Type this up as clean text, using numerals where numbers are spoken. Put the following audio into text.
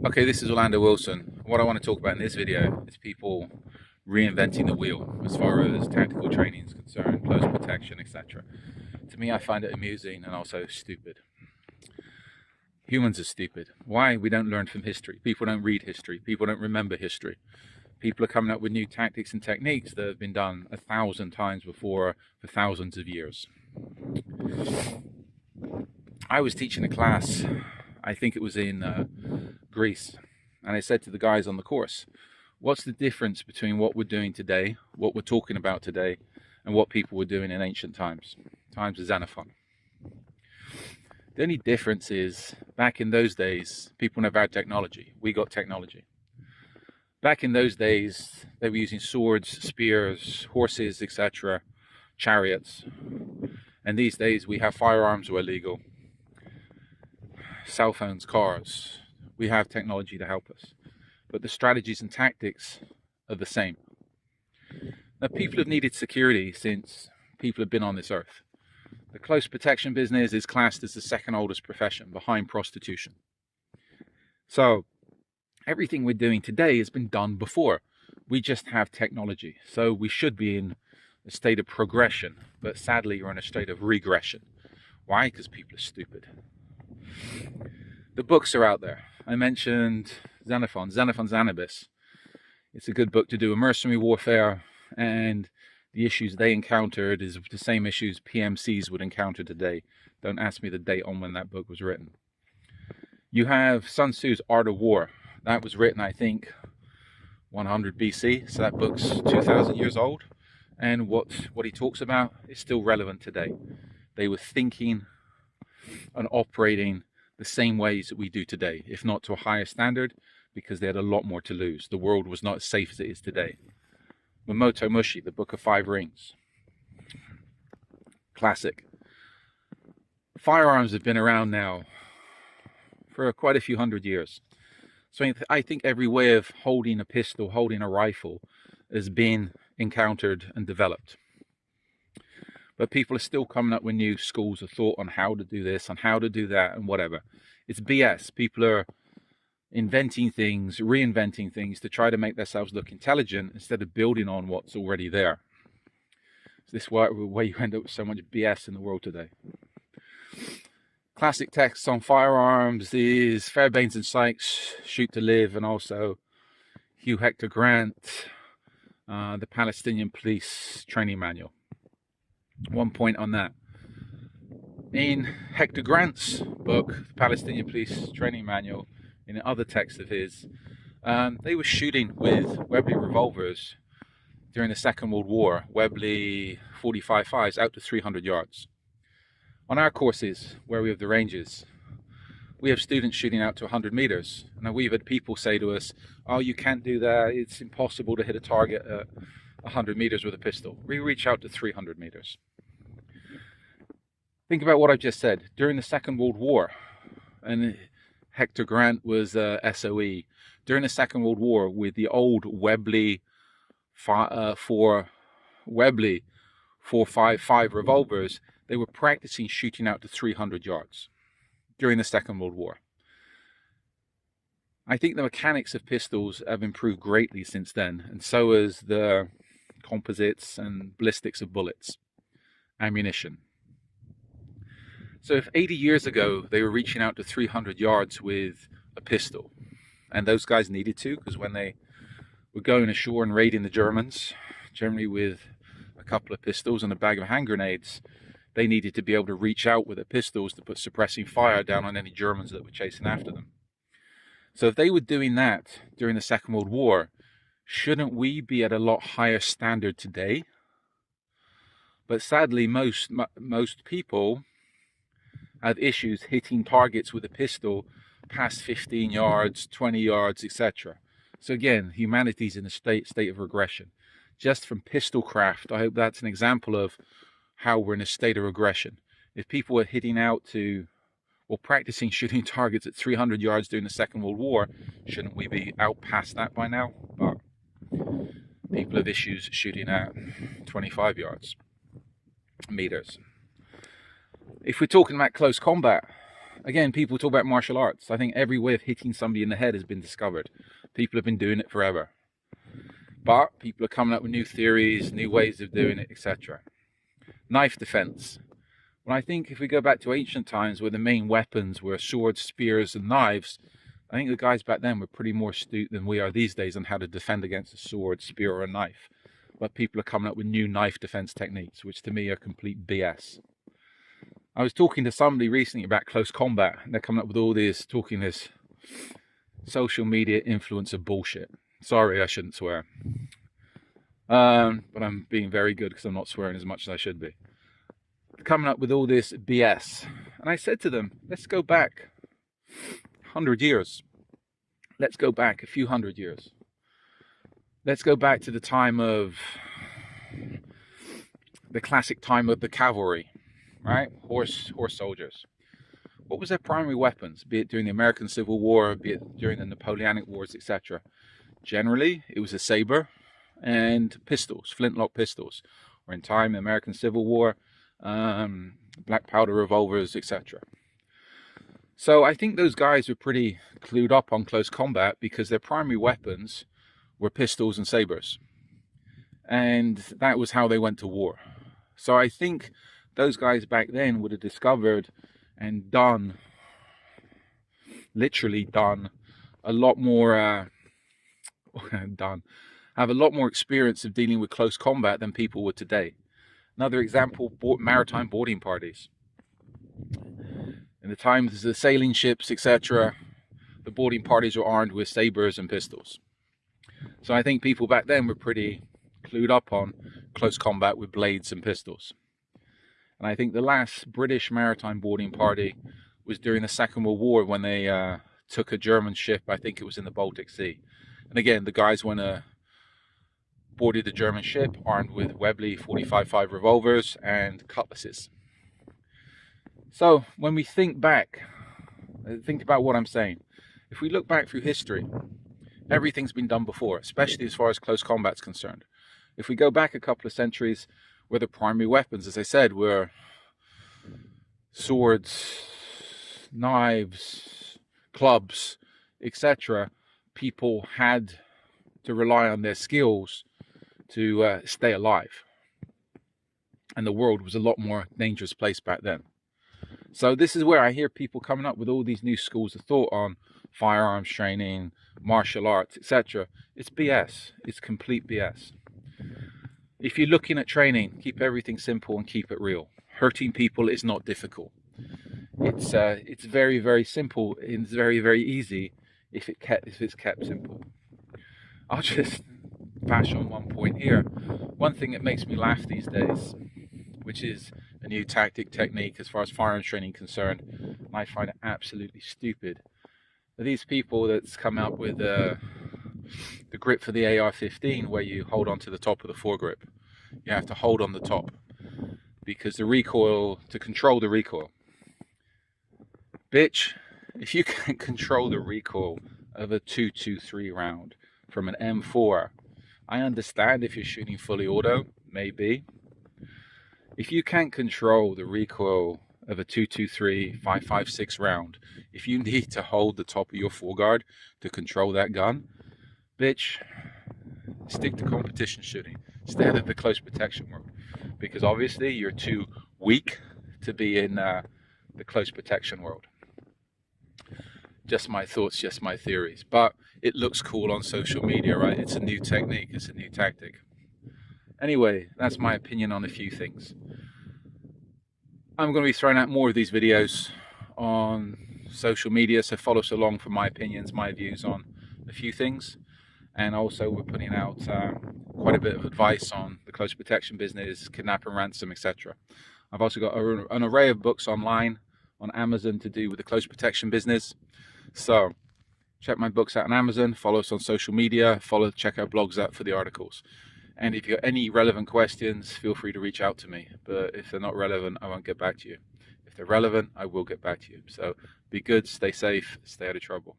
Okay, this is Orlando Wilson. What I want to talk about in this video is people reinventing the wheel as far as tactical training is concerned, close protection, etc. To me, I find it amusing and also stupid. Humans are stupid. Why? We don't learn from history. People don't read history. People don't remember history. People are coming up with new tactics and techniques that have been done 1,000 times before for thousands of years. I was teaching a class, I think it was in Greece, and I said to the guys on the course, what's the difference between what we're doing today, what we're talking about today, and what people were doing in ancient times of Xenophon? The only difference is, back in those days, people never had technology. We got technology. Back in those days, they were using swords, spears, horses, etc., chariots. And these days, we have firearms were legal, cell phones, cars. We have technology to help us. But the strategies and tactics are the same. Now, people have needed security since people have been on this earth. The close protection business is classed as the second oldest profession, behind prostitution. So everything we're doing today has been done before. We just have technology. So we should be in a state of progression, but sadly we're in a state of regression. Why? Because people are stupid. The books are out there. I mentioned Xenophon's Anubis. It's a good book to do a mercenary warfare, and the issues they encountered is the same issues PMCs would encounter today. Don't ask me the date on when that book was written. You have Sun Tzu's Art of War. That was written, I think, 100 BC, so that book's 2,000 years old. And what he talks about is still relevant today. They were thinking and operating the same ways that we do today, if not to a higher standard, because they had a lot more to lose. The world was not as safe as it is today. Mamoto Mushi, the Book of Five Rings. Classic. Firearms have been around now for quite a few hundred years. So I think every way of holding a pistol, holding a rifle, has been encountered and developed. But people are still coming up with new schools of thought on how to do this, on how to do that, and whatever. It's BS. People are inventing things, reinventing things to try to make themselves look intelligent instead of building on what's already there. So this is why you end up with so much BS in the world today. Classic texts on firearms is Fairbairn and Sykes' Shoot to Live, and also Hugh Hector Grant, the Palestinian Police Training Manual. One point on that. In Hector Grant's book, the Palestinian Police Training Manual, in other texts of his, they were shooting with Webley revolvers during the Second World War, Webley 45.5s out to 300 yards. On our courses, where we have the ranges, we have students shooting out to 100 meters. Now, we've had people say to us, oh, you can't do that, it's impossible to hit a target at 100 meters with a pistol. We reach out to 300 meters. Think about what I've just said. During the Second World War, and Hector Grant was SOE. During the Second World War, with the old Webley 4.55 revolvers, they were practicing shooting out to 300 yards during the Second World War. I think the mechanics of pistols have improved greatly since then, and so has the composites and ballistics of bullets, ammunition. So if 80 years ago they were reaching out to 300 yards with a pistol, and those guys needed to, because when they were going ashore and raiding the Germans, generally with a couple of pistols and a bag of hand grenades, they needed to be able to reach out with their pistols to put suppressing fire down on any Germans that were chasing after them. So if they were doing that during the Second World War, shouldn't we be at a lot higher standard today? But sadly, most people have issues hitting targets with a pistol past 15 yards, 20 yards, etc. So again, humanity's in a state of regression. Just from pistol craft, I hope that's an example of how we're in a state of regression. If people were hitting out to, or practicing shooting targets at 300 yards during the Second World War, shouldn't we be out past that by now? But people have issues shooting at 25 meters. If we're talking about close combat, Again, people talk about martial arts. I think every way of hitting somebody in the head has been discovered. People have been doing it forever. But people are coming up with new theories, new ways of doing it, etc. Knife defense. Well, I think if we go back to ancient times where the main weapons were swords, spears, and knives, I think the guys back then were pretty more astute than we are these days on how to defend against a sword, spear, or a knife. But people are coming up with new knife defense techniques, which to me are complete BS. I was talking to somebody recently about close combat, and they're coming up with all this, talking this social media influencer bullshit. Sorry, I shouldn't swear. But I'm being very good because I'm not swearing as much as I should be. Coming up with all this BS. And I said to them, let's go back 100 years. Let's go back a few hundred years. Let's go back to the time of the classic time of the cavalry, right? Horse soldiers. What was their primary weapons, be it during the American Civil War, be it during the Napoleonic Wars, etc.? Generally, it was a saber and pistols, flintlock pistols. Or in time, the American Civil War, black powder revolvers, etc. So I think those guys were pretty clued up on close combat because their primary weapons were pistols and sabers. And that was how they went to war. So I think those guys back then would have discovered and done, literally done, a lot more, have a lot more experience of dealing with close combat than people would today. Another example, maritime boarding parties. In the times of the sailing ships, etc., the boarding parties were armed with sabers and pistols. So I think people back then were pretty clued up on close combat with blades and pistols. And I think the last British maritime boarding party was during the Second World War when they took a German ship, I think it was in the Baltic Sea. And again, the guys went boarded the German ship armed with Webley 45-5 revolvers and cutlasses. So when we think back, think about what I'm saying. If we look back through history, everything's been done before, especially as far as close combat's concerned. If we go back a couple of centuries, where the primary weapons, as I said, were swords, knives, clubs, etc., people had to rely on their skills to stay alive. And the world was a lot more dangerous place back then. So this is where I hear people coming up with all these new schools of thought on firearms training, martial arts, etc. It's BS. It's complete BS. If you're looking at training, keep everything simple and keep it real. Hurting people is not difficult. It's very, very simple. It's very, very easy if it's kept simple. I'll just bash on one point here. One thing that makes me laugh these days, which is a new technique as far as firearms training concerned, and I find it absolutely stupid, are these people that's come out with the grip for the AR-15 where you hold on to the top of the foregrip. You have to hold on the top because the recoil, to control the recoil. Bitch, if you can't control the recoil of a .223 round from an M4, I understand if you're shooting fully auto, maybe. If you can't control the recoil of a .223 5.56 round, if you need to hold the top of your foreguard to control that gun, bitch, stick to competition shooting instead of the close protection world, because obviously you're too weak to be in the close protection world. Just my thoughts, just my theories, but it looks cool on social media, right? It's a new technique, it's a new tactic. Anyway, that's my opinion on a few things. I'm going to be throwing out more of these videos on social media, so follow us along for my opinions, my views on a few things. And also we're putting out quite a bit of advice on the close protection business, kidnap and ransom, etc. I've also got an array of books online on Amazon to do with the close protection business. So check my books out on Amazon, follow us on social media, check our blogs out for the articles. And if you have any relevant questions, feel free to reach out to me. But if they're not relevant, I won't get back to you. If they're relevant, I will get back to you. So be good, stay safe, stay out of trouble.